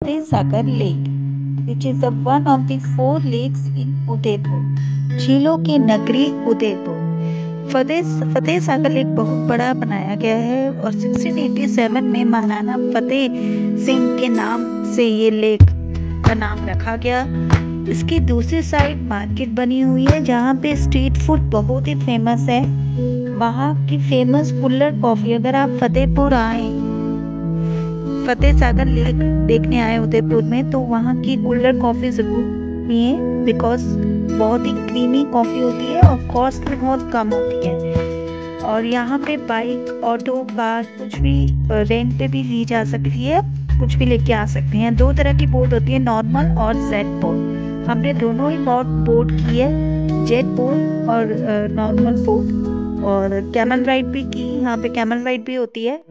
Sagar Lake, which is the one of the four lakes in Udaipur. झीलों की नगरी Udaipur. Fateh Sagar lake बहुत बड़ा बनाया गया है और 1687 में महाराणा फतेह सिंह के नाम से ये लेक का नाम रखा गया। इसकी दूसरी साइड मार्केट बनी हुई है जहाँ पे स्ट्रीट फूड बहुत ही फेमस है। वहाँ की फेमस कुल्हड़ कॉफी, अगर आप फतेहपुर आए, फतेह सागर लेक देखने आए उदयपुर में, तो वहाँ की कुल्हड़ कॉफी जरूर पिए बिकॉज बहुत ही क्रीमी कॉफी होती है और कॉस्ट भी बहुत कम होती है। और यहाँ पे बाइक, ऑटो, कार कुछ भी रेंट पे भी ली जा सकती है, कुछ भी लेके आ सकते हैं। दो तरह की बोट होती है, नॉर्मल और जेट बोट। हमने दोनों ही बोट की है, जेट बोट और नॉर्मल बोट। और कैमल राइड भी की, यहाँ पे कैमल राइड भी होती है।